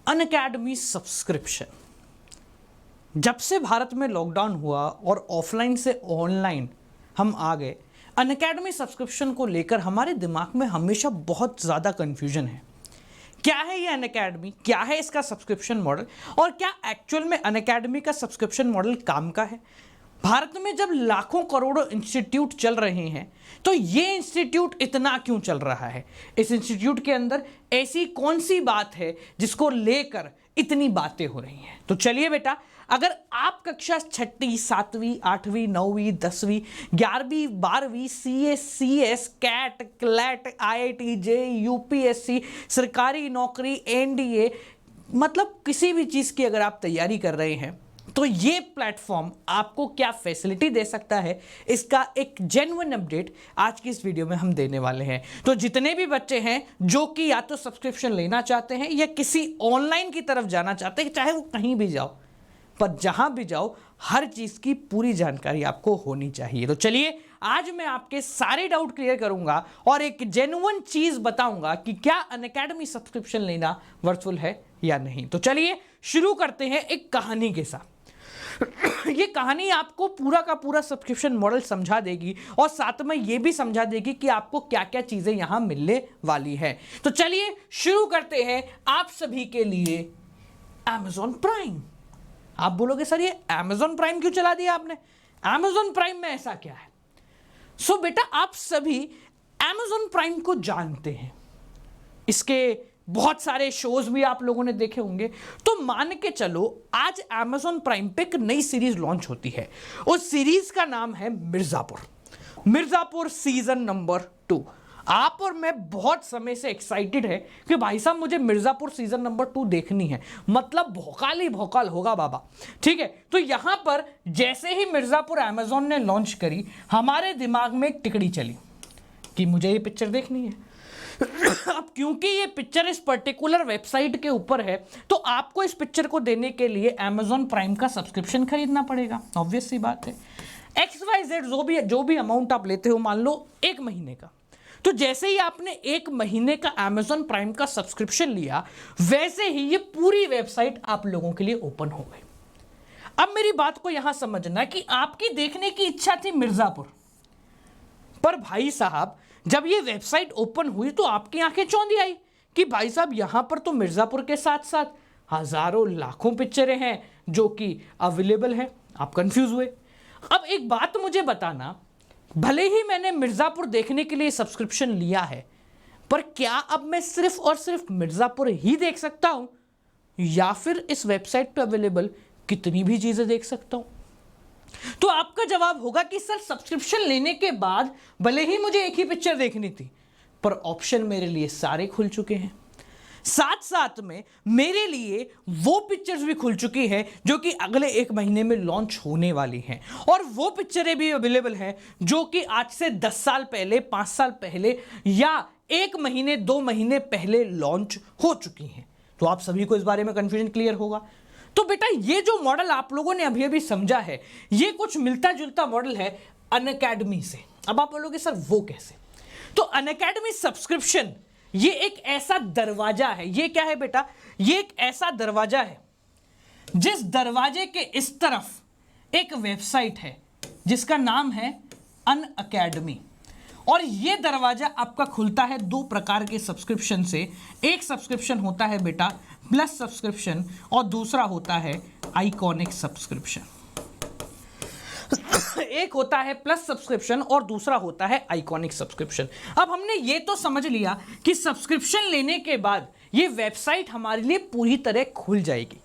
Unacademy subscription. जब से भारत में लॉकडाउन हुआ और ऑफलाइन से ऑनलाइन हम आ गए, अनअकैडमी सब्सक्रिप्शन को लेकर हमारे दिमाग में हमेशा बहुत ज़्यादा कन्फ्यूजन है। क्या है ये अनअकैडमी, क्या है इसका सब्सक्रिप्शन मॉडल और क्या एक्चुअल में अनअकैडमी का सब्सक्रिप्शन मॉडल काम का है। भारत में जब लाखों करोड़ों इंस्टीट्यूट चल रहे हैं तो ये इंस्टीट्यूट इतना क्यों चल रहा है? इस इंस्टीट्यूट के अंदर ऐसी कौन सी बात है जिसको लेकर इतनी बातें हो रही हैं? तो चलिए बेटा, अगर आप कक्षा 6वीं 7वीं 8वीं 9वीं 10वीं 11वीं 12वीं CS CAT CLAT IIT JEE UPSC सरकारी नौकरी NDA मतलब किसी भी चीज़ की अगर आप तैयारी कर रहे हैं तो ये प्लेटफॉर्म आपको क्या फैसिलिटी दे सकता है, इसका एक जेन्युइन अपडेट आज की इस वीडियो में हम देने वाले हैं। तो जितने भी बच्चे हैं जो कि या तो सब्सक्रिप्शन लेना चाहते हैं या किसी ऑनलाइन की तरफ जाना चाहते हैं, चाहे वो कहीं भी जाओ, पर जहां भी जाओ हर चीज की पूरी जानकारी आपको होनी चाहिए। तो चलिए, आज मैं आपके सारे डाउट क्लियर करूंगा और एक जेन्युइन चीज बताऊंगा कि क्या अनअकैडमी सब्सक्रिप्शन लेना वर्थफुल है या नहीं। तो चलिए शुरू करते हैं एक कहानी के साथ। ये कहानी आपको पूरा का पूरा सब्सक्रिप्शन मॉडल समझा देगी और साथ में ये भी समझा देगी कि आपको क्या क्या चीजें यहां मिलने वाली है। तो चलिए शुरू करते हैं आप सभी के लिए Amazon प्राइम। आप बोलोगे सर ये Amazon प्राइम क्यों चला दिया आपने? Amazon प्राइम में ऐसा क्या है? सो बेटा, आप सभी Amazon प्राइम को जानते हैं, इसके बहुत सारे शोज भी आप लोगों ने देखे होंगे। तो मान के चलो आज Amazon प्राइम पे एक नई सीरीज लॉन्च होती है। उस सीरीज का नाम है मिर्जापुर सीजन नंबर 2। आप और मैं बहुत समय से एक्साइटेड है कि भाई साहब मुझे मिर्जापुर सीजन नंबर 2 देखनी है, मतलब भौकाल ही भौकाल होगा बाबा। ठीक है, तो यहां पर जैसे ही मिर्जापुर Amazon ने लॉन्च करी, हमारे दिमाग में एक टिकड़ी चली कि मुझे ये पिक्चर देखनी है। अब क्योंकि ये पिक्चर इस पर्टिकुलर वेबसाइट के ऊपर है तो आपको इस पिक्चर को देने के लिए Amazon प्राइम का सब्सक्रिप्शन खरीदना पड़ेगा। ऑब्वियस सी बात है। XYZ जो भी अमाउंट आप लेते हो, मान लो 1 महीने का, तो जैसे ही आपने 1 महीने का Amazon प्राइम का सब्सक्रिप्शन लिया, वैसे ही ये पूरी वेबसाइट आप लोगों के लिए ओपन हो गई। अब मेरी बात को यहां समझना कि आपकी देखने की इच्छा थी मिर्जापुर, पर भाई साहब जब ये वेबसाइट ओपन हुई तो आपकी आंखें चौंधी आई कि भाई साहब यहां पर तो मिर्जापुर के साथ साथ हजारों लाखों पिक्चरें हैं जो कि अवेलेबल हैं। आप कंफ्यूज हुए। अब एक बात मुझे बताना, भले ही मैंने मिर्जापुर देखने के लिए सब्सक्रिप्शन लिया है, पर क्या अब मैं सिर्फ और सिर्फ मिर्जापुर ही देख सकता हूं या फिर इस वेबसाइट पर अवेलेबल कितनी भी चीजें देख सकता हूं? तो आपका जवाब होगा कि सर सब्सक्रिप्शन लेने के बाद भले ही मुझे एक ही पिक्चर देखनी थी, पर ऑप्शन मेरे लिए सारे खुल चुके हैं। साथ साथ में मेरे लिए वो पिक्चर्स भी खुल चुकी हैं जो कि अगले 1 महीने में लॉन्च होने वाली हैं, और वो पिक्चरें भी अवेलेबल हैं जो कि आज से 10 साल पहले, 5 साल पहले या 1 महीने 2 महीने पहले लॉन्च हो चुकी हैं। तो आप सभी को इस बारे में कंफ्यूजन क्लियर होगा। तो बेटा, ये जो मॉडल आप लोगों ने अभी अभी समझा है, ये कुछ मिलता जुलता मॉडल है अनअकैडमी से। अब आप बोलोगे सर वो कैसे? तो अनअकैडमी सब्सक्रिप्शन ये एक ऐसा दरवाजा है। ये क्या है बेटा? ये एक ऐसा दरवाजा है जिस दरवाजे के इस तरफ एक वेबसाइट है जिसका नाम है अनअकैडमी, और ये दरवाजा आपका खुलता है 2 प्रकार के सब्सक्रिप्शन से। एक सब्सक्रिप्शन होता है बेटा प्लस सब्सक्रिप्शन और दूसरा होता है आइकॉनिक सब्सक्रिप्शन। एक होता है प्लस सब्सक्रिप्शन और दूसरा होता है आइकॉनिक सब्सक्रिप्शन। अब हमने ये तो समझ लिया कि सब्सक्रिप्शन लेने के बाद ये वेबसाइट हमारे लिए पूरी तरह खुल जाएगी,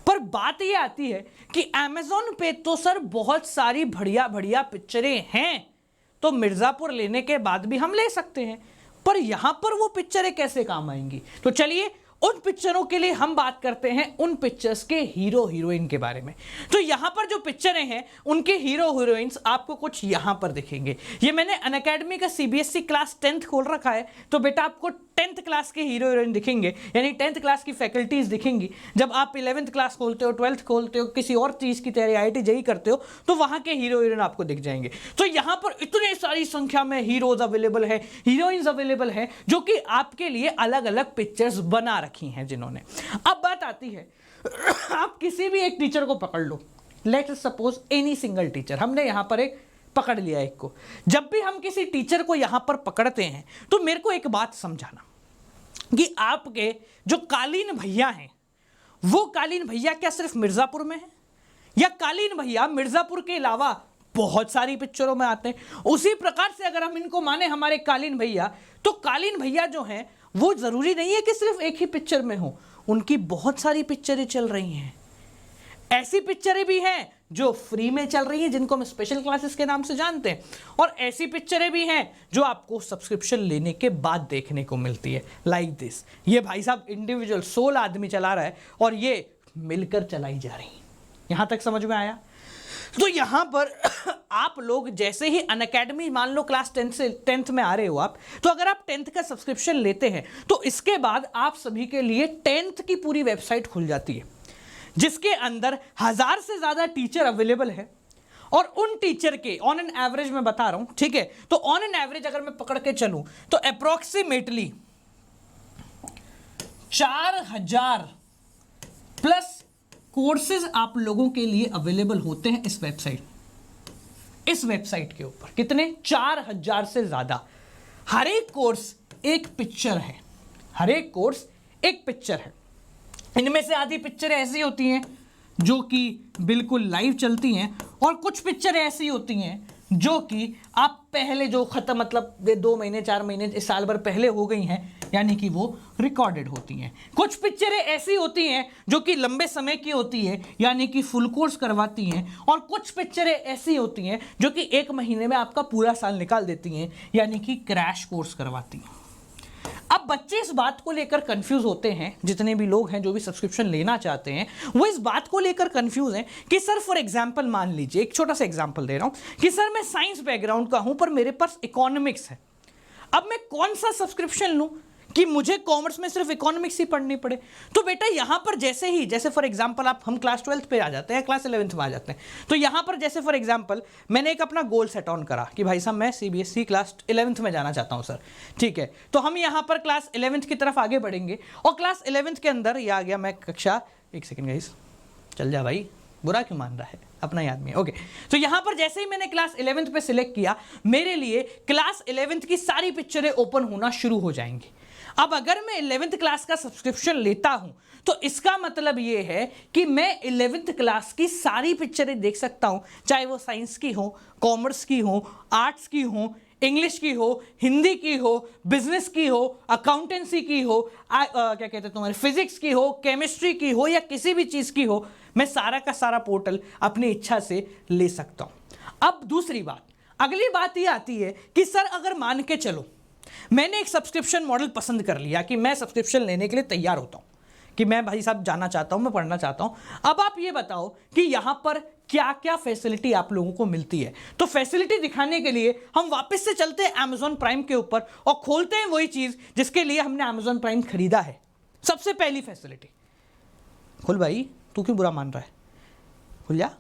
पर बात ये आती है कि Amazon पे तो सर बहुत सारी बढ़िया बढ़िया पिक्चरें हैं, तो मिर्जापुर लेने के बाद भी हम ले सकते हैं, पर यहां पर वो पिक्चरें कैसे काम आएंगी? तो चलिए उन पिक्चरों के लिए हम बात करते हैं उन पिक्चर्स के हीरो हीरोइन के बारे में। तो यहां पर जो पिक्चरें हैं उनके हीरो हीरोइंस आपको कुछ यहां पर दिखेंगे। ये मैंने अनअकैडमी का CBSE क्लास 10th खोल रखा है, तो बेटा आपको 10th क्लास के हीरो हीरोइन दिखेंगे, यानी 10th क्लास की फैकल्टीज दिखेंगी। जब आप 11th क्लास खोलते हो, 12th खोलते हो, किसी और चीज़ की तैयारी IIT JEE करते हो, तो वहाँ के हीरो हीरोइन आपको दिख जाएंगे। तो यहाँ पर इतनी सारी संख्या में हीरोज अवेलेबल है, हीरोइंस अवेलेबल है, जो कि आपके लिए अलग अलग पिक्चर्स बना रखी हैं जिन्होंने। अब बात आती है, आप किसी भी एक टीचर को पकड़ लो, let us suppose any single teacher, हमने यहाँ पर एक पकड़ लिया एक को। जब भी हम किसी टीचर को यहां पर पकड़ते हैं तो मेरे को एक बात समझाना कि आपके जो कालीन भैया हैं, वो कालीन भैया क्या सिर्फ मिर्जापुर में है, या कालीन भैया मिर्जापुर के अलावा बहुत सारी पिक्चरों में आते हैं। उसी प्रकार से अगर हम इनको माने हमारे कालीन भैया, तो कालीन भैया जो हैं वो जरूरी नहीं है कि सिर्फ एक ही पिक्चर में हो, उनकी बहुत सारी पिक्चरें चल रही हैं। ऐसी पिक्चरें भी हैं जो फ्री में चल रही हैं, जिनको हम स्पेशल क्लासेस के नाम से जानते हैं, और ऐसी पिक्चरें भी हैं जो आपको सब्सक्रिप्शन लेने के बाद देखने को मिलती है, लाइक दिस। ये भाई साहब इंडिविजुअल 16 आदमी चला रहा है और ये मिलकर चलाई जा रही है। यहां तक समझ में आया? तो यहां पर आप लोग जैसे ही अनअकैडमी, मान लो क्लास 10th में आ रहे हो आप, तो अगर आप 10th का सब्सक्रिप्शन लेते हैं तो इसके बाद आप सभी के लिए 10th की पूरी वेबसाइट खुल जाती है, जिसके अंदर 1000 से ज्यादा टीचर अवेलेबल है। और उन टीचर के ऑन एन एवरेज मैं बता रहा हूं, ठीक है, तो ऑन एन एवरेज अगर मैं पकड़ के चलूं तो अप्रोक्सीमेटली 4000 प्लस कोर्सेज आप लोगों के लिए अवेलेबल होते हैं इस वेबसाइट के ऊपर। कितने? 4000 से ज्यादा। हर एक कोर्स एक पिक्चर है, हर एक कोर्स एक पिक्चर है। इनमें से आधी पिक्चरें ऐसी होती हैं जो कि बिल्कुल लाइव चलती हैं, और कुछ पिक्चरें ऐसी होती हैं जो कि आप पहले जो खत्म, मतलब 2 महीने 4 महीने इस साल भर पहले हो गई हैं, यानी कि वो रिकॉर्डेड होती हैं। कुछ पिक्चरें ऐसी होती हैं जो कि लंबे समय की होती है, यानी कि फुल कोर्स करवाती हैं, और कुछ पिक्चरें ऐसी होती हैं जो कि 1 महीने में आपका पूरा साल निकाल देती हैं, यानी कि क्रैश कोर्स करवाती हैं। अब बच्चे इस बात को लेकर कंफ्यूज होते हैं, जितने भी लोग हैं जो भी सब्सक्रिप्शन लेना चाहते हैं वो इस बात को लेकर कंफ्यूज हैं कि सर फॉर एग्जांपल मान लीजिए, एक छोटा सा एग्जांपल दे रहा हूं कि सर मैं साइंस बैकग्राउंड का हूं पर मेरे पास इकोनॉमिक्स है। अब मैं कौन सा सब्सक्रिप्शन लूं कि मुझे कॉमर्स में सिर्फ इकोनॉमिक्स ही पढ़नी पड़े? तो बेटा यहां पर जैसे फॉर एग्जांपल हम क्लास 12th पे आ जाते हैं, क्लास 11th में आ जाते हैं, तो यहां पर जैसे फॉर एग्जांपल मैंने एक अपना गोल सेट ऑन करा कि भाई साहब मैं CBSE क्लास 11th में जाना चाहता हूं सर, ठीक है। तो हम यहां पर क्लास 11th की तरफ आगे बढ़ेंगे, और क्लास 11th के अंदर ये आ गया मैं कक्षा, एक सेकेंड गाइस, चल जा भाई, बुरा क्यों मान रहा है, अपना ही आदमी है, ओके। तो यहां पर जैसे ही मैंने क्लास 11th पे सिलेक्ट किया, मेरे लिए क्लास 11th की सारी पिक्चरें ओपन होना शुरू हो जाएंगी। अब अगर मैं 11th क्लास का सब्सक्रिप्शन लेता हूं तो इसका मतलब यह है कि मैं 11th क्लास की सारी पिक्चरें देख सकता हूं, चाहे वो साइंस की हो, कॉमर्स की हो, आर्ट्स की हो, इंग्लिश की हो, हिंदी की हो, बिजनेस की हो, अकाउंटेंसी की हो, क्या कहते हैं तुम्हारे फिजिक्स की हो, केमिस्ट्री की हो, या किसी भी चीज की हो, मैं सारा का सारा पोर्टल अपनी इच्छा से ले सकता हूं। अब दूसरी बात, अगली बात ये आती है कि सर अगर मान के चलो मैंने एक सब्सक्रिप्शन मॉडल पसंद कर लिया कि मैं सब्सक्रिप्शन लेने के लिए तैयार होता हूं कि मैं भाई साहब जाना चाहता हूं, मैं पढ़ना चाहता हूं। अब आप ये बताओ कि यहां पर क्या क्या फैसिलिटी आप लोगों को मिलती है। तो फैसिलिटी दिखाने के लिए हम वापस से चलते हैं Amazon प्राइम के ऊपर और खोलते हैं वही चीज जिसके लिए हमने Amazon प्राइम खरीदा है। सबसे पहली फैसिलिटी, खुल भाई, तू क्यों बुरा मान रहा है, खुल जा,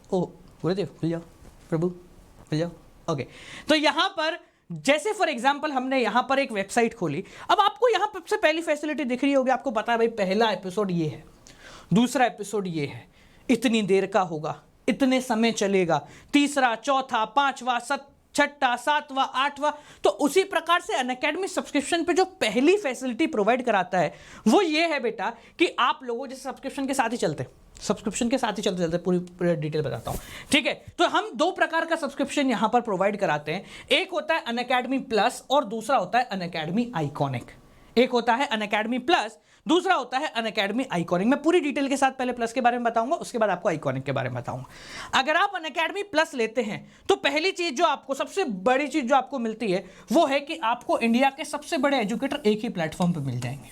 ओ गुरुदेव खुल जाओ, प्रभु खुल जाओ, ओके। तो यहां पर जैसे फॉर एग्जांपल हमने यहां पर एक वेबसाइट खोली, अब आपको यहां पर सबसे पहली फैसिलिटी दिख रही होगी, आपको पता है भाई पहला एपिसोड ये है, दूसरा एपिसोड ये है, इतनी देर का होगा, इतने समय चलेगा, तीसरा, चौथा, पांचवा, छठा, सातवां, आठवां। तो उसी प्रकार से अनअकैडमी सब्सक्रिप्शन पे जो पहली फैसिलिटी प्रोवाइड कराता है वो ये है बेटा कि आप लोगों जैसे सब्सक्रिप्शन के साथ ही चलते, सब्सक्रिप्शन के साथ ही चलते पूरी डिटेल बताता हूं, ठीक है। तो हम 2 प्रकार का सब्सक्रिप्शन यहां पर प्रोवाइड कराते हैं, एक होता है अनअकैडमी प्लस और दूसरा होता है अनअकैडमी आइकॉनिक। एक होता है अनअकैडमी प्लस, दूसरा होता है अनअकैडमी आइकॉनिक। मैं पूरी डिटेल के साथ पहले प्लस के बारे में बताऊंगा, उसके बाद आपको आइकॉनिक के बारे में बताऊंगा। अगर आप अनअकैडमी प्लस लेते हैं तो पहली चीज जो आपको, सबसे बड़ी चीज जो आपको मिलती है वो है कि आपको इंडिया के सबसे बड़े एजुकेटर एक ही प्लेटफॉर्म पर मिल जाएंगे।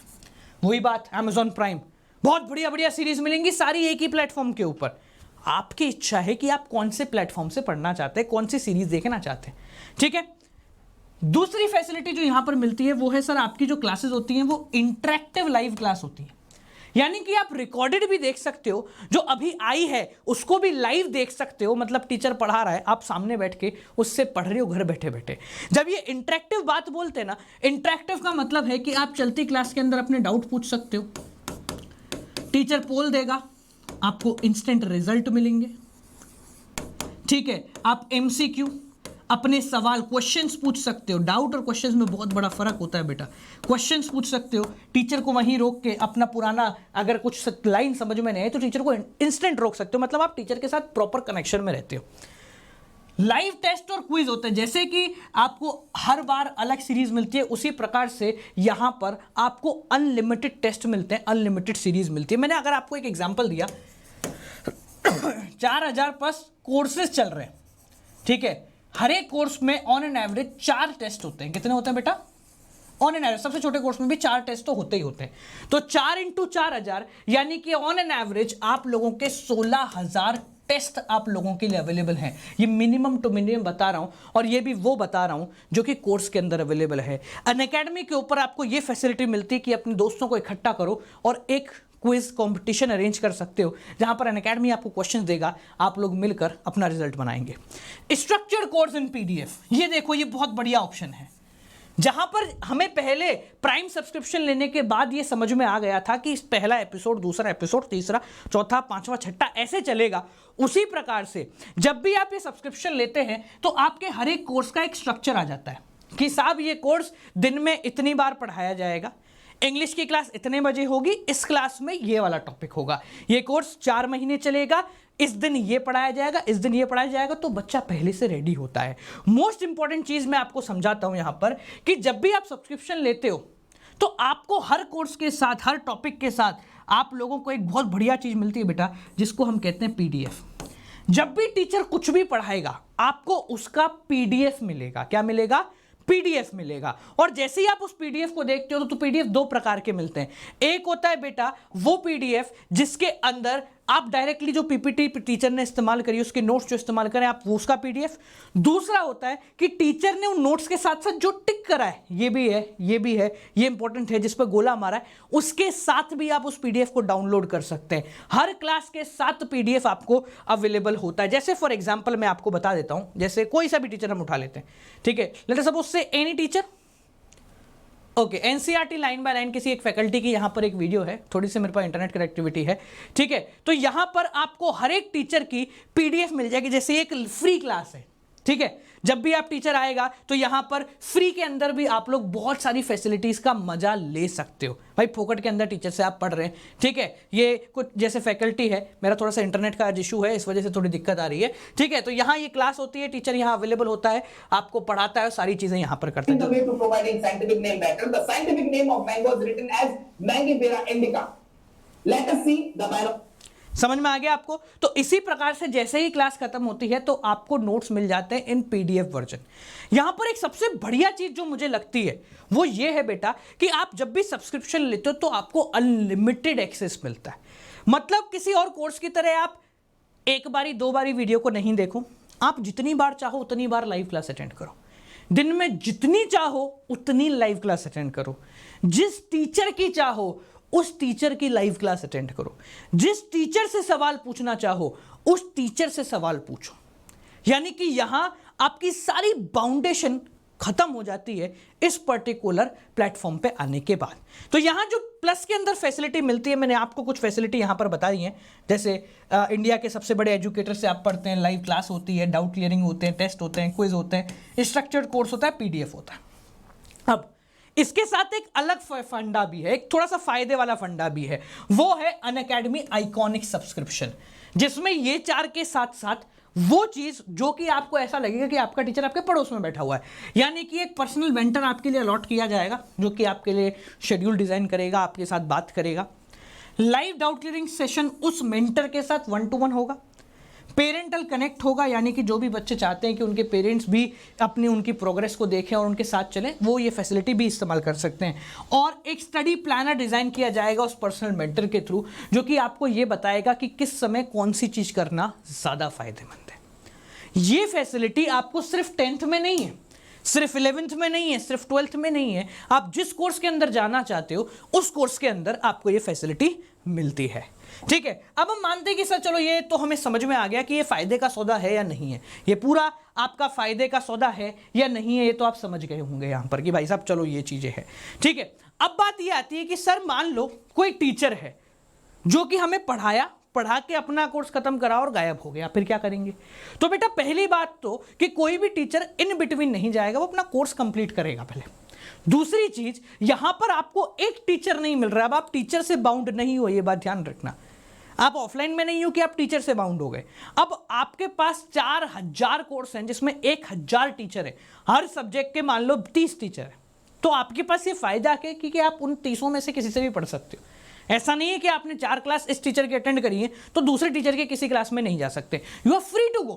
वही बात Amazon प्राइम, बहुत बढ़िया बढ़िया सीरीज मिलेंगी, सारी एक ही प्लेटफॉर्म के ऊपर। आपकी इच्छा है कि आप कौन से प्लेटफॉर्म से पढ़ना चाहते हैं, कौन सी सीरीज देखना चाहते हैं, ठीक है। दूसरी फैसिलिटी जो यहां पर मिलती है वो है सर आपकी जो क्लासेस होती हैं वो इंटरेक्टिव लाइव क्लास होती है, यानी कि आप रिकॉर्डेड भी देख सकते हो, जो अभी आई है उसको भी लाइव देख सकते हो, मतलब टीचर पढ़ा रहा है आप सामने बैठ के उससे पढ़ रहे हो घर बैठे बैठे। जब ये इंटरेक्टिव बात बोलते हैं ना, इंटरेक्टिव का मतलब है कि आप चलती क्लास के अंदर अपने डाउट पूछ सकते हो, टीचर पोल देगा, आपको इंस्टेंट रिजल्ट मिलेंगे, ठीक है। आप एमसीक्यू अपने सवाल क्वेश्चंस पूछ सकते हो, डाउट और क्वेश्चंस में बहुत बड़ा फर्क होता है बेटा। क्वेश्चंस पूछ सकते हो, टीचर को वहीं रोक के अपना पुराना अगर कुछ लाइन समझ में नहीं है तो टीचर को इंस्टेंट रोक सकते हो, मतलब आप टीचर के साथ प्रॉपर कनेक्शन में रहते हो। लाइव टेस्ट और क्विज होते हैं, जैसे कि आपको हर बार अलग सीरीज मिलती है उसी प्रकार से यहां पर आपको अनलिमिटेड टेस्ट मिलते हैं, अनलिमिटेड सीरीज मिलती है। मैंने अगर आपको एक एग्जाम्पल दिया 4000 प्लस कोर्सेज चल रहे हैं, ठीक है, हर एक कोर्स में ऑन एन एवरेज 4 टेस्ट होते हैं। कितने होते हैं बेटा? ऑन एन एवरेज सबसे छोटे कोर्स में भी 4 टेस्ट तो होते ही होते हैं, तो 4 × 4000 यानी कि ऑन एन एवरेज आप लोगों के 16000 टेस्ट आप लोगों के लिए अवेलेबल हैं। ये मिनिमम टू मिनिमम बता रहा हूं, और ये भी वो बता रहा हूं जो कि कोर्स के अंदर अवेलेबल है। अनअकैडमी के ऊपर आपको ये फैसिलिटी मिलती है कि अपने दोस्तों को इकट्ठा करो और एक क्विज कंपटीशन अरेंज कर सकते हो, जहां पर अनअकैडमी आपको क्वेश्चंस देगा, आप लोग मिलकर अपना रिजल्ट बनाएंगे। स्ट्रक्चर्ड कोर्स इन पीडीएफ, ये देखो ये बहुत बढ़िया ऑप्शन है, जहां पर हमें पहले प्राइम सब्सक्रिप्शन लेने के बाद ये समझ में आ गया था कि इस पहला एपिसोड, दूसरा एपिसोड, तीसरा, चौथा, पांचवा, छठा ऐसे चलेगा। उसी प्रकार से जब भी आप ये सब्सक्रिप्शन लेते हैं तो आपके हर एक कोर्स का एक स्ट्रक्चर आ जाता है कि साहब ये कोर्स दिन में इतनी बार पढ़ाया जाएगा, इंग्लिश की क्लास इतने बजे होगी, इस क्लास में ये वाला टॉपिक होगा, ये कोर्स 4 महीने चलेगा, इस दिन ये पढ़ाया जाएगा, इस दिन ये पढ़ाया जाएगा, तो बच्चा पहले से रेडी होता है। मोस्ट इंपॉर्टेंट चीज मैं आपको समझाता हूं यहां पर कि जब भी आप सब्सक्रिप्शन लेते हो तो आपको हर कोर्स के साथ, हर टॉपिक के साथ आप लोगों को एक बहुत बढ़िया चीज मिलती है बेटा, जिसको हम कहते हैं पीडीएफ। जब भी टीचर कुछ भी पढ़ाएगा आपको उसका पीडीएफ मिलेगा। क्या मिलेगा? पीडीएफ मिलेगा। और जैसे ही आप उस पीडीएफ को देखते हो तो पीडीएफ 2 प्रकार के मिलते हैं। एक होता है बेटा वो पीडीएफ जिसके अंदर आप डायरेक्टली जो पीपीटी इंस्टीट्यूटर ने इस्तेमाल करी, उसके नोट्स जो इस्तेमाल करें आप, वो उसका पीडीएफ। दूसरा होता है कि टीचर ने उन नोट्स के साथ साथ जो टिक करा है, ये भी है, ये भी है, ये इंपॉर्टेंट है, जिस पर गोला मारा है, उसके साथ भी आप उस पीडीएफ को डाउनलोड कर सकते हैं। हर क्लास के साथ पीडीएफ आपको अवेलेबल होता है। जैसे फॉर एग्जाम्पल मैं आपको बता देता हूं, जैसे कोई सा भी टीचर हम उठा लेते हैं, ठीक है, लेट अस सपोज से any teacher, okay, NCERT line by line किसी एक फैकल्टी की यहां पर एक वीडियो है, थोड़ी सी मेरे पास इंटरनेट कनेक्टिविटी है, ठीक है, तो यहां पर आपको हर एक टीचर की पीडीएफ मिल जाएगी। जैसे एक फ्री क्लास है, ठीक है, जब भी आप टीचर आएगा तो यहां पर फ्री के अंदर भी आप लोग बहुत सारी फैसिलिटीज का मजा ले सकते हो। भाई फोकट के अंदर टीचर से आप पढ़ रहे हैं, ठीक है, ये कुछ जैसे फैकल्टी है, मेरा थोड़ा सा इंटरनेट का आज इशू है, इस वजह से थोड़ी दिक्कत आ रही है, ठीक है, तो यहां ये क्लास होती है, टीचर यहां अवेलेबल होता है, आपको पढ़ाता है, सारी चीजें यहां पर करता है। समझ में आ गया आपको? तो इसी प्रकार से जैसे ही क्लास खत्म होती है तो आपको नोट्स मिल जाते हैं इन पीडीएफ वर्जन। यहां पर एक सबसे बढ़िया चीज जो मुझे लगती है वो ये है बेटा कि आप जब भी सब्सक्रिप्शन लेते हो तो आपको अनलिमिटेड एक्सेस मिलता है। मतलब किसी और कोर्स की तरह आप एक बारी 2 बारी वीडियो को नहीं देखो, आप जितनी बार चाहो उतनी बार लाइव क्लास अटेंड करो, दिन में जितनी चाहो उतनी लाइव क्लास अटेंड करो, जिस टीचर की चाहो उस टीचर की लाइव क्लास अटेंड करो, जिस टीचर से सवाल पूछना चाहो उस टीचर से सवाल पूछो। यानी कि यहां आपकी सारी बाउंडेशन खत्म हो जाती है इस पर्टिकुलर प्लेटफॉर्म पे आने के बाद। तो यहां जो प्लस के अंदर फैसिलिटी मिलती है, मैंने आपको कुछ फैसिलिटी यहां पर बताई है, जैसे इंडिया के सबसे बड़े एजुकेटर से आप पढ़ते हैं, लाइव क्लास होती है, डाउट क्लियरिंग होते हैं, टेस्ट होते हैं, क्विज होते हैं, स्ट्रक्चर्ड कोर्स होता है, पीडीएफ होता है। अब इसके साथ एक अलग फंडा भी है, एक थोड़ा सा फायदे वाला फंडा भी है, वो है अनअकैडमी आइकॉनिक सब्सक्रिप्शन, जिसमें ये 4 के साथ साथ वो चीज जो कि आपको ऐसा लगेगा कि आपका टीचर आपके पड़ोस में बैठा हुआ है, यानी कि एक पर्सनल मेंटर आपके लिए अलॉट किया जाएगा जो कि आपके लिए शेड्यूल डिजाइन करेगा, आपके साथ बात करेगा। लाइव डाउट क्लियरिंग सेशन उस मेंटर के साथ 1-to-1 होगा। पेरेंटल कनेक्ट होगा, यानी कि जो भी बच्चे चाहते हैं कि उनके पेरेंट्स भी अपनी उनकी प्रोग्रेस को देखें और उनके साथ चलें, वो ये फैसिलिटी भी इस्तेमाल कर सकते हैं। और एक स्टडी प्लानर डिज़ाइन किया जाएगा उस पर्सनल मेंटर के थ्रू, जो कि आपको ये बताएगा कि किस समय कौन सी चीज़ करना ज़्यादा फायदेमंद है। ये फैसिलिटी आपको सिर्फ 10th में नहीं है, सिर्फ 11th में नहीं है, सिर्फ 12th में नहीं है, आप जिस कोर्स के अंदर जाना चाहते हो उस कोर्स के अंदर आपको ये फैसिलिटी मिलती है। ठीक है, अब हम मानते हैं कि सर चलो ये तो हमें समझ में आ गया कि ये फायदे का सौदा है या नहीं है, ये पूरा आपका फायदे का सौदा है या नहीं है, ये तो आप समझ गए होंगे यहां पर कि भाई साहब चलो ये चीजें हैं। ठीक है, अब बात ये आती है कि सर मान लो कोई टीचर है जो कि हमें पढ़ा के अपना कोर्स खत्म करा और गायब हो गया, फिर क्या करेंगे? तो बेटा पहली बात तो कि कोई भी टीचर इन बिटवीन नहीं जाएगा, वो अपना कोर्स कंप्लीट करेगा पहले। दूसरी चीज, यहां पर आपको एक टीचर नहीं मिल रहा है, अब आप टीचर से बाउंड नहीं हो, ये बात ध्यान रखना। आप ऑफलाइन में नहीं हो कि आप टीचर से बाउंड हो गए, अब आपके पास 4000 कोर्स हैं जिसमें 1000 टीचर है, हर सब्जेक्ट के मान लो 30 टीचर है, तो आपके पास ये फायदा है कि आप उन 30 में से किसी से भी पढ़ सकते हो। ऐसा नहीं है कि आपने 4 क्लास इस टीचर की अटेंड करी है तो दूसरे टीचर के किसी क्लास में नहीं जा सकते, you are free to go,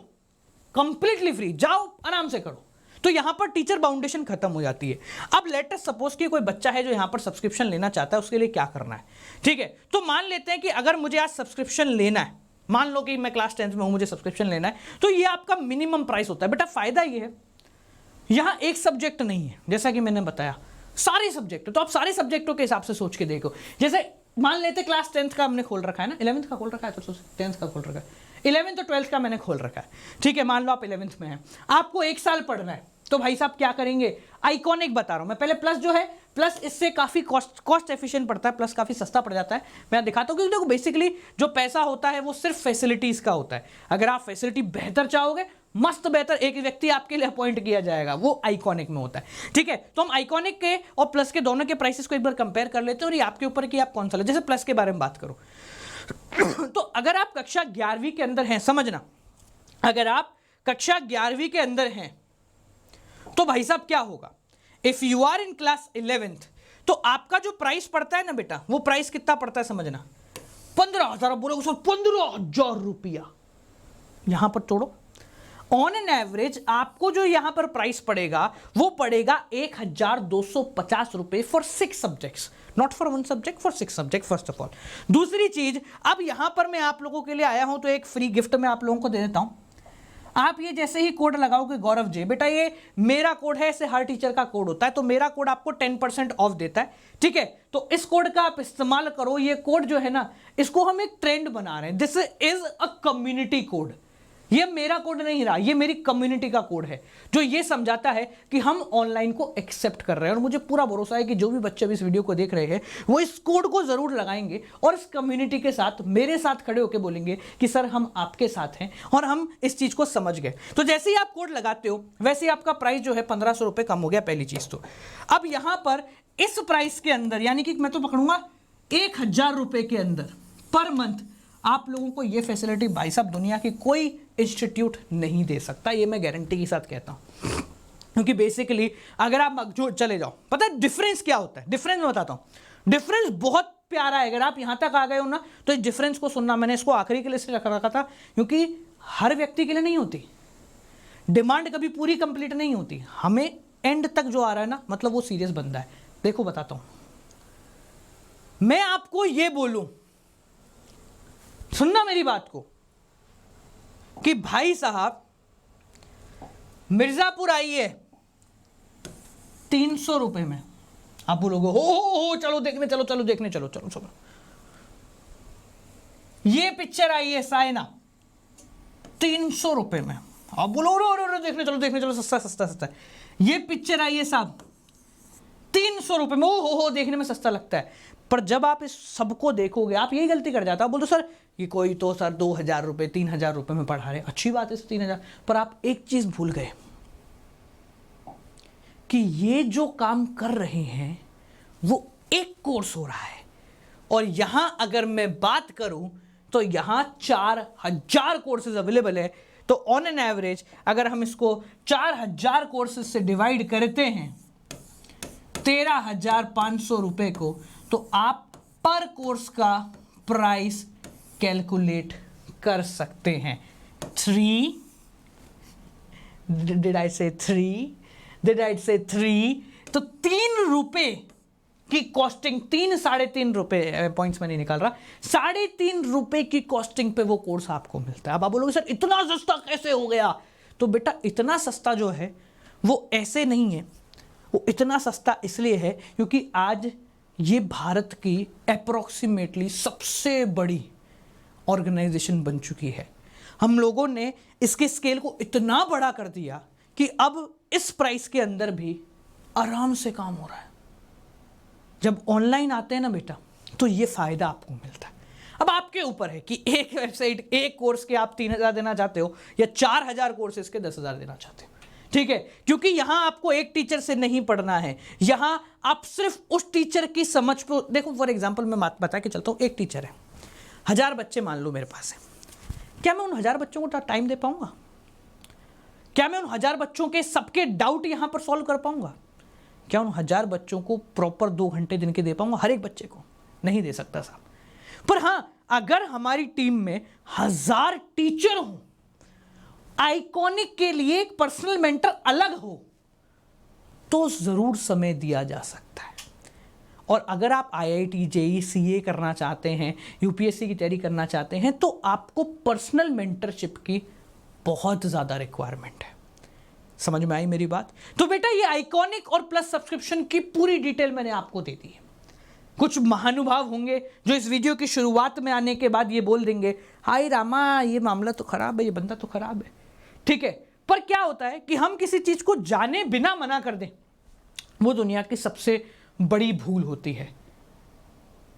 completely free, जाओ आराम से करो। तो यहां पर टीचर बाउंडेशन खत्म हो जाती है। अब लेट अस सपोज कि कोई बच्चा है जो यहां पर सब्सक्रिप्शन लेना चाहता है, उसके लिए क्या करना है? ठीक है, तो मान लेते हैं कि अगर मुझे आज सब्सक्रिप्शन लेना है, मान लो कि मैं क्लास 10th में हूं, मुझे सब्सक्रिप्शन लेना है, तो ये आपका मिनिमम प्राइस होता है। बेटा फायदा ये है, यहां एक सब्जेक्ट नहीं है, जैसा कि मैंने बताया सारे सब्जेक्ट, तो आप सारे सब्जेक्टों के हिसाब से सोच के देखो। जैसे मान लेते क्लास 10th का हमने खोल रखा है ना, 11th का खोल रखा है, तो 10th का खोल रखा है, 11th और 12th का मैंने खोल रखा है। ठीक है, मान लो आप 11th में हैं, आपको 1 साल पढ़ना है, तो भाई साहब क्या करेंगे? आइकॉनिक बता रहा हूं मैं, पहले प्लस जो है, प्लस इससे काफी कॉस्ट एफिशिएंट पड़ता है, प्लस काफी सस्ता पड़ जाता है। मैं दिखाता हूं, क्योंकि देखो बेसिकली जो पैसा होता है वो सिर्फ फैसिलिटीज का होता है। अगर आप फैसिलिटी बेहतर चाहोगे, मस्त बेहतर एक व्यक्ति आपके लिए अपॉइंट किया जाएगा, वो आइकॉनिक में होता है। ठीक है, तो हम आइकॉनिक के और प्लस के दोनों के प्राइसेस को एक बार कंपेयर कर लेते हैं और ये आपके ऊपर कि आप कौन सा ले। जैसे प्लस के बारे में बात करो तो अगर आप कक्षा 11वीं के अंदर हैं, समझना, अगर आप कक्षा 11वीं के अंदर हैं तो भाई साहब क्या होगा, if you are in class 11th, तो आपका जो प्राइस पड़ता है ना बेटा, वो प्राइस कितना पड़ता है समझना, 15,000। बोलोगे सर 15,000 रुपया, यहां पर तोड़ो, ऑन एन एवरेज आपको जो यहां पर प्राइस पड़ेगा वो पड़ेगा 1,250 रुपए for 6 subjects, not for 1 subject, for 6 subject first of all. दूसरी चीज, अब यहां पर मैं आप लोगों के लिए आया हूं तो एक फ्री गिफ्ट मैं आप लोगों को दे देता हूं। आप ये जैसे ही कोड लगाओगे गौरव जे, बेटा ये मेरा कोड है, ऐसे हर टीचर का कोड होता है, तो मेरा कोड आपको 10% ऑफ देता है। ठीक है, तो इस कोड का आप इस्तेमाल करो। ये कोड जो है ना, इसको हम एक ट्रेंड बना रहे हैं, this is a community code, ये मेरा कोड नहीं रहा, ये मेरी कम्युनिटी का कोड है जो ये समझाता है कि हम ऑनलाइन को एक्सेप्ट कर रहे हैं। और मुझे पूरा भरोसा है कि जो भी बच्चे भी इस वीडियो को देख रहे हैं वो इस कोड को जरूर लगाएंगे और इस कम्युनिटी के साथ मेरे साथ खड़े होकर बोलेंगे कि सर हम आपके साथ हैं और हम इस चीज को समझ गए। तो जैसे ही आप कोड लगाते हो वैसे ही आपका प्राइस जो है 1500 रुपए कम हो गया, पहली चीज तो। अब यहां पर इस प्राइस के अंदर, यानी कि मैं तो पकड़ूंगा 1000 रुपए के अंदर पर मंथ, आप लोगों को ये फैसिलिटी भाई साहब दुनिया की कोई इंस्टीट्यूट नहीं दे सकता, ये मैं गारंटी के साथ कहता हूं। क्योंकि बेसिकली अगर आप जो चले जाओ, पता है डिफरेंस क्या होता है? डिफरेंस मैं बताता हूं, डिफरेंस बहुत प्यारा है। अगर आप यहां तक आ गए हो ना तो इस डिफरेंस को सुनना। मैंने इसको आखिरी के लिए इसलिए रखा था क्योंकि हर व्यक्ति के लिए नहीं होती, डिमांड कभी पूरी कंप्लीट नहीं होती। हमें एंड तक जो आ रहा है ना, मतलब वो सीरियस बंदा है। देखो बताता हूं, मैं आपको ये बोलूं, सुनना मेरी बात को, कि भाई साहब मिर्जापुर आइए 300 रुपए में, आप बोलोगे हो चलो देखने, चलो देखने, चलो। ये पिक्चर आई है साइना 300 रुपए में, आप बोलो रो देखने चलो, सस्ता। ये पिक्चर आई है साहब 300 रुपए में, हो देखने में सस्ता लगता है, पर जब आप इस सबको देखोगे आप यही गलती कर जाता हो, बोलते सर ये कोई तो सर 2000 रुपए 3000 रुपए में पढ़ा रहे, अच्छी बात है 3000, पर आप एक चीज भूल गए कि ये जो काम कर रहे हैं वो एक कोर्स हो रहा है। और यहां अगर मैं बात करूं तो यहां 4000 कोर्सेज अवेलेबल है। तो ऑन एन एवरेज अगर हम इसको 4000 कोर्सेज से डिवाइड करते हैं 13,500 रुपए को, तो आप पर कोर्स का प्राइस कैलकुलेट कर सकते हैं। 3 डिड आई से 3 तो 3 रुपए की कॉस्टिंग, 3-3.5 रुपए, पॉइंट्स में नहीं निकाल रहा, 3.5 रुपए की कॉस्टिंग पे वो कोर्स आपको मिलता है। अब आप बोलोगे सर इतना सस्ता कैसे हो गया? तो बेटा इतना सस्ता जो है वो ऐसे नहीं है, वो इतना सस्ता इसलिए है क्योंकि आज ये भारत की अप्रोक्सीमेटली सबसे बड़ी ऑर्गेनाइजेशन बन चुकी है। हम लोगों ने इसके स्केल को इतना बड़ा कर दिया कि अब इस प्राइस के अंदर भी आराम से काम हो रहा है। जब ऑनलाइन आते हैं ना बेटा, तो ये फायदा आपको मिलता है। अब आपके ऊपर है कि एक वेबसाइट, एक कोर्स के आप 3,000 देना चाहते हो या 4,000 कोर्सेज के 10,000 देना चाहते हो, ठीक है, क्योंकि यहां आपको एक टीचर से नहीं पढ़ना है, यहां आप सिर्फ उस टीचर की समझ को देखो। फॉर एग्जाम्पल मैं बात बता के चलता हूं, एक टीचर है, 1000 बच्चे मान लो मेरे पास है, क्या मैं उन 1000 बच्चों को टाइम दे पाऊंगा? क्या मैं उन 1000 बच्चों के सबके डाउट यहां पर सॉल्व कर पाऊंगा? क्या उन 1000 बच्चों को प्रॉपर 2 घंटे दिन के दे पाऊंगा? हर एक बच्चे को नहीं दे सकता साहब। पर हां, अगर हमारी टीम में 1000 टीचर हो, आइकॉनिक के लिए एक पर्सनल मेंटर अलग हो, तो जरूर समय दिया जा सकता है। और अगर आप IIT, JEE, CA करना चाहते हैं, UPSC की तैयारी करना चाहते हैं, तो आपको पर्सनल मेंटरशिप की बहुत ज़्यादा रिक्वायरमेंट है। समझ में आई मेरी बात? तो बेटा ये आइकॉनिक और प्लस सब्सक्रिप्शन की पूरी डिटेल मैंने आपको दे दी है। कुछ महानुभाव होंगे जो इस वीडियो की शुरुआत में आने के बाद ये बोल देंगे, हाय रामा, ये मामला तो खराब है, ये बंदा तो खराब है, ठीक है। पर क्या होता है कि हम किसी चीज को जाने बिना मना कर दें, वो दुनिया की सबसे बड़ी भूल होती है।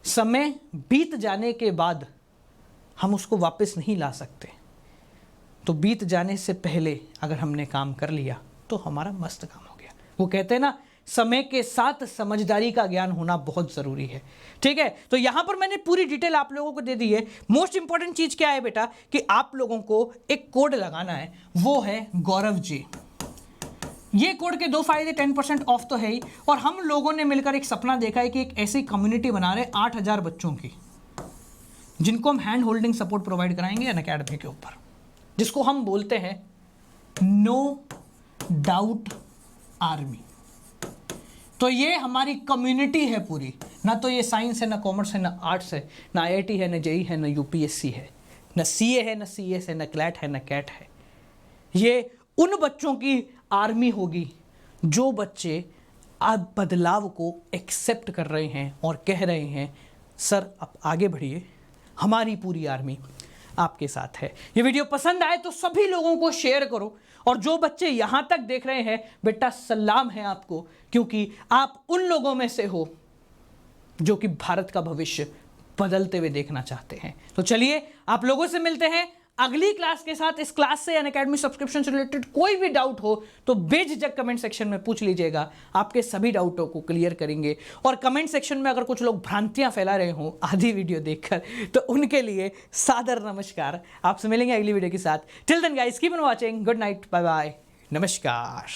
समय बीत जाने के बाद हम उसको वापस नहीं ला सकते, तो बीत जाने से पहले अगर हमने काम कर लिया तो हमारा मस्त काम हो गया। वो कहते हैं ना, समय के साथ समझदारी का ज्ञान होना बहुत जरूरी है, ठीक है। तो यहां पर मैंने पूरी डिटेल आप लोगों को दे दी है। मोस्ट इंपॉर्टेंट चीज क्या है बेटा, कि आप लोगों को एक कोड लगाना है, वो है गौरव जी। ये कोड के 2 फायदे, 10% ऑफ तो है ही, और हम लोगों ने मिलकर एक सपना देखा है कि एक ऐसी कम्युनिटी बना रहे 8000 बच्चों की, जिनको हम हैंड होल्डिंग सपोर्ट प्रोवाइड कराएंगे अनअकैडमी के ऊपर, जिसको हम बोलते हैं नो डाउट आर्मी। तो ये हमारी कम्युनिटी है पूरी, ना तो ये साइंस है, ना कॉमर्स है, ना आर्ट्स है, ना IIT है, ना JEE है, ना UPSC है, ना CA है, ना CS है, ना CLAT है, ना CAT है। ये उन बच्चों की आर्मी होगी जो बच्चे अब बदलाव को एक्सेप्ट कर रहे हैं और कह रहे हैं, सर आप आगे बढ़िए, हमारी पूरी आर्मी आपके साथ है। ये वीडियो पसंद आए तो सभी लोगों को शेयर करो, और जो बच्चे यहां तक देख रहे हैं बेटा, सलाम है आपको, क्योंकि आप उन लोगों में से हो जो कि भारत का भविष्य बदलते हुए देखना चाहते हैं। तो चलिए आप लोगों से मिलते हैं अगली क्लास के साथ। इस क्लास से अनअकैडमी सब्सक्रिप्शन से रिलेटेड कोई भी डाउट हो तो बेझिझक कमेंट सेक्शन में पूछ लीजिएगा, आपके सभी डाउटों को क्लियर करेंगे। और कमेंट सेक्शन में अगर कुछ लोग भ्रांतियां फैला रहे हो आधी वीडियो देखकर, तो उनके लिए सादर नमस्कार। आपसे मिलेंगे अगली वीडियो के साथ। Till then guys, keep on watching, good night, bye bye, नमस्कार।